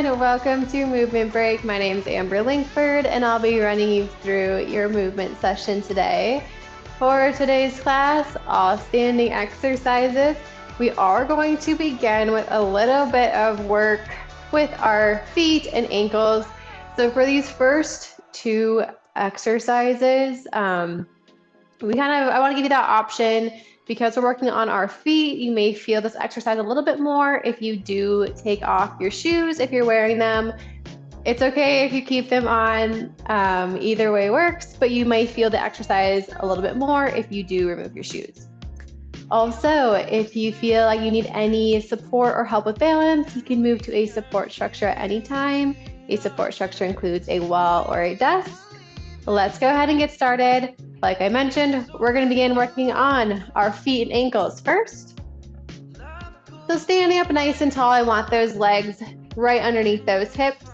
everyone, welcome to Movement Break. My name is Amber Linkford and I'll be running you through your movement session today. For today's class, all standing exercises, we are going to begin with a little bit of work with our feet and ankles. So for these first two exercises, I want to give you that option. Because we're working on our feet, you may feel this exercise a little bit more if you do take off your shoes, if you're wearing them. It's okay if you keep them on, either way works, but you may feel the exercise a little bit more if you do remove your shoes. Also, if you feel like you need any support or help with balance, you can move to a support structure at any time. A support structure includes a wall or a desk. Let's go ahead and get started. Like I mentioned, we're going to begin working on our feet and ankles first. So standing up nice and tall, I want those legs right underneath those hips.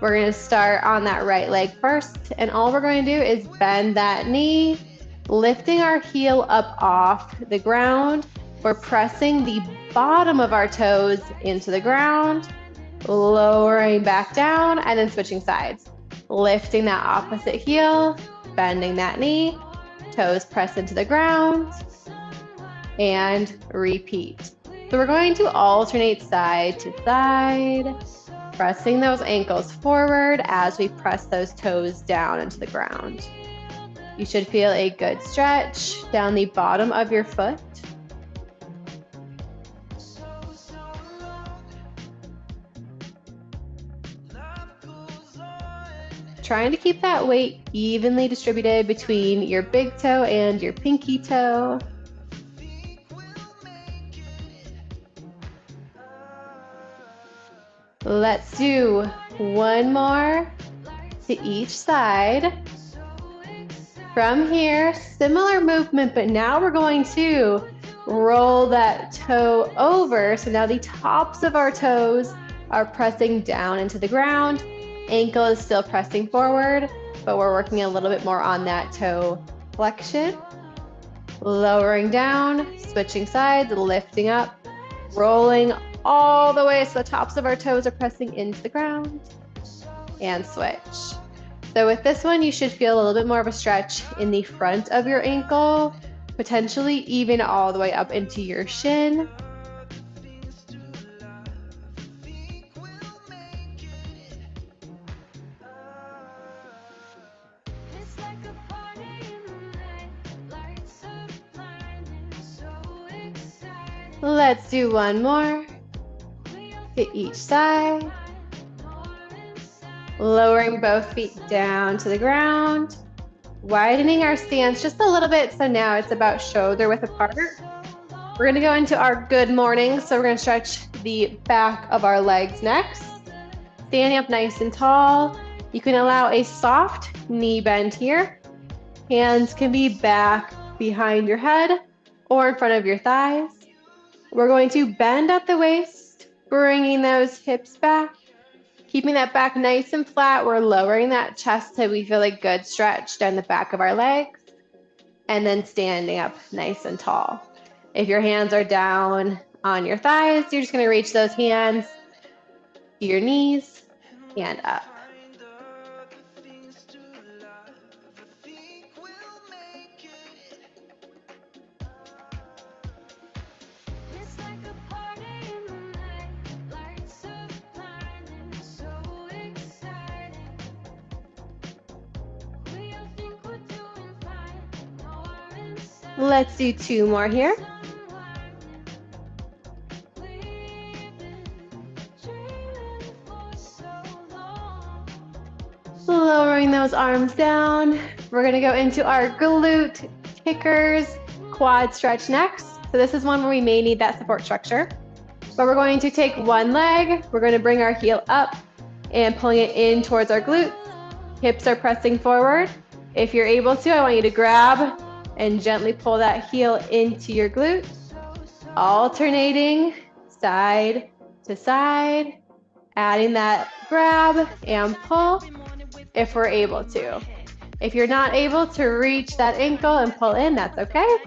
We're going to start on that right leg first, and all we're going to do is bend that knee, lifting our heel up off the ground. We're pressing the bottom of our toes into the ground, lowering back down, and then switching sides. Lifting that opposite heel, bending that knee, toes press into the ground, and repeat. So we're going to alternate side to side, pressing those ankles forward as we press those toes down into the ground. You should feel a good stretch down the bottom of your foot. Trying to keep that weight evenly distributed between your big toe and your pinky toe. Let's do one more to each side. From here, similar movement, but now we're going to roll that toe over. So now the tops of our toes are pressing down into the ground. Ankle is still pressing forward, but we're working a little bit more on that toe flexion. Lowering down, switching sides, lifting up, rolling all the way so the tops of our toes are pressing into the ground, and switch. So with this one, you should feel a little bit more of a stretch in the front of your ankle, potentially even all the way up into your shin. Let's do one more to each side. Lowering both feet down to the ground, widening our stance just a little bit. So now it's about shoulder width apart. We're going to go into our good morning. So we're going to stretch the back of our legs next. Standing up nice and tall. You can allow a soft knee bend here. Hands can be back behind your head or in front of your thighs. We're going to bend at the waist, bringing those hips back, keeping that back nice and flat. We're lowering that chest so we feel a good stretch down the back of our legs, and then standing up nice and tall. If your hands are down on your thighs, you're just going to reach those hands to your knees and up. Let's do two more here. Lowering those arms down. We're going to go into our glute kickers quad stretch next. So this is one where we may need that support structure. But we're going to take one leg. We're going to bring our heel up and pulling it in towards our glutes. Hips are pressing forward. If you're able to, I want you to grab and gently pull that heel into your glute, alternating side to side, adding that grab and pull if we're able to. If you're not able to reach that ankle and pull in, that's okay.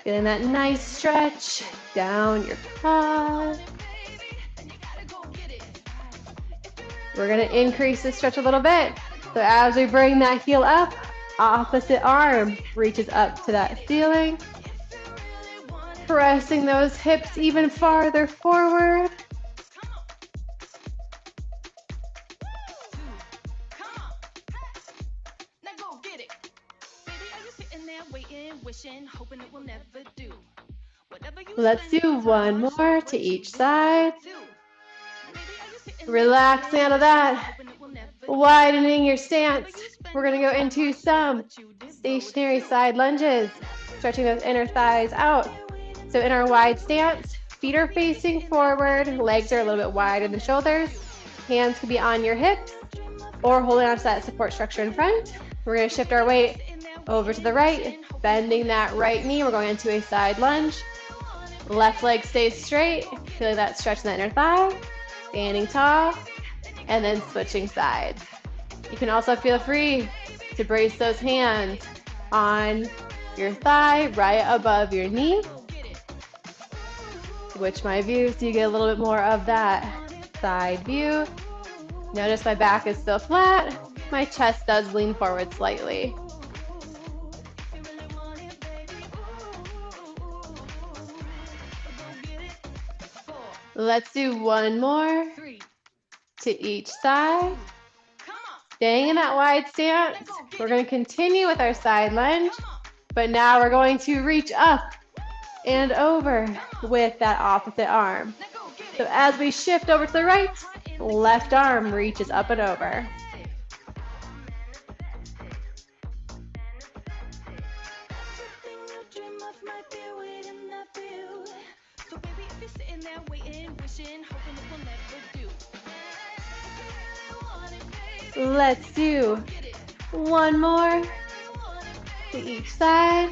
Getting that nice stretch down your quad. We're gonna increase the stretch a little bit. So as we bring that heel up, opposite arm reaches up to that ceiling. Pressing those hips even farther forward. Let's do one more to each side. Relaxing out of that. Widening your stance. We're going to go into some stationary side lunges, stretching those inner thighs out. So in our wide stance, feet are facing forward, legs are a little bit wide in the shoulders. Hands can be on your hips or holding onto that support structure in front. We're going to shift our weight over to the right, bending that right knee. We're going into a side lunge. Left leg stays straight, feeling that stretch in the inner thigh, standing tall, and then switching sides. You can also feel free to brace those hands on your thigh right above your knee. Switch my view so you get a little bit more of that side view. Notice my back is still flat. My chest does lean forward slightly. Let's do one more to each side. Staying in that wide stance, we're going to continue with our side lunge, but now we're going to reach up and over with that opposite arm. So as we shift over to the right, left arm reaches up and over. Let's do one more to each side.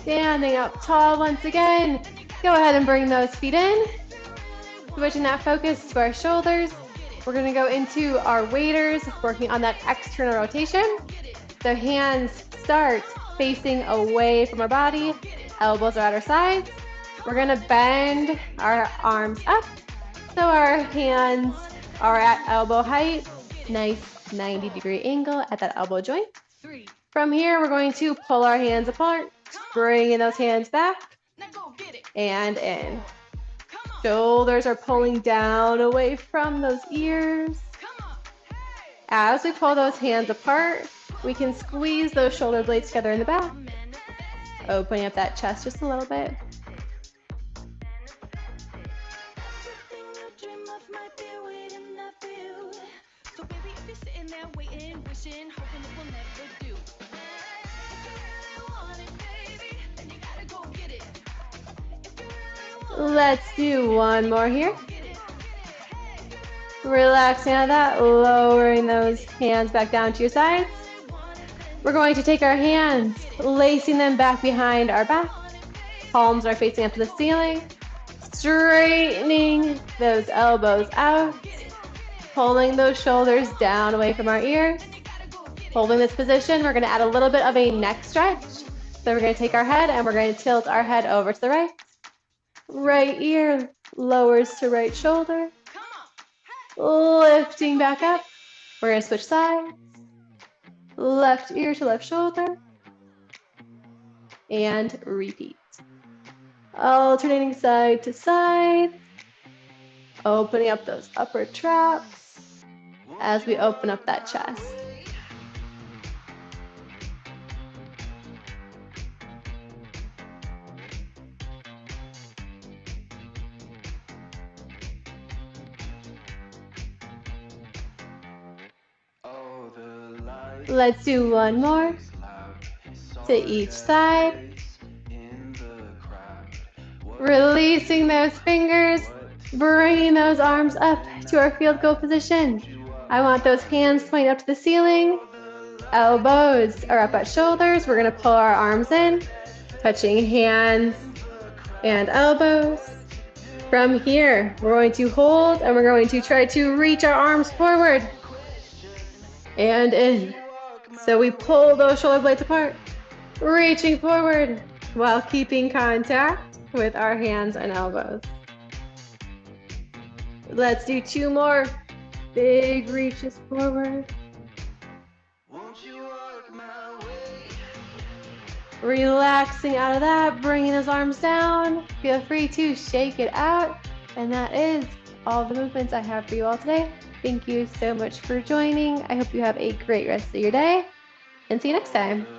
Standing up tall once again. Go ahead and bring those feet in. Switching that focus to our shoulders. We're going to go into our waders, working on that external rotation. So hands start facing away from our body. Elbows are at our sides. We're going to bend our arms up so our hands are at elbow height. Nice 90-degree angle at that elbow joint. From here, we're going to pull our hands apart, bringing those hands back and in. Shoulders are pulling down away from those ears. As we pull those hands apart, we can squeeze those shoulder blades together in the back, opening up that chest just a little bit. Let's do one more here. Relaxing out of that, lowering those hands back down to your sides. We're going to take our hands, lacing them back behind our back. Palms are facing up to the ceiling. Straightening those elbows out. Pulling those shoulders down away from our ears. Holding this position, we're going to add a little bit of a neck stretch. So we're going to take our head and we're going to tilt our head over to the right. Right ear lowers to right shoulder. Lifting back up. We're going to switch sides. Left ear to left shoulder. And repeat. Alternating side to side. Opening up those upper traps as we open up that chest. Let's do one more to each side. Releasing those fingers, bringing those arms up to our field goal position. I want those hands pointing up to the ceiling. Elbows are up at shoulders. We're going to pull our arms in, touching hands and elbows. From here, we're going to hold and we're going to try to reach our arms forward and in. So we pull those shoulder blades apart, reaching forward while keeping contact with our hands and elbows. Let's do 2 more. Big reaches forward. Relaxing out of that, bringing those arms down. Feel free to shake it out. And that is all the movements I have for you all today. Thank you so much for joining. I hope you have a great rest of your day and see you next time.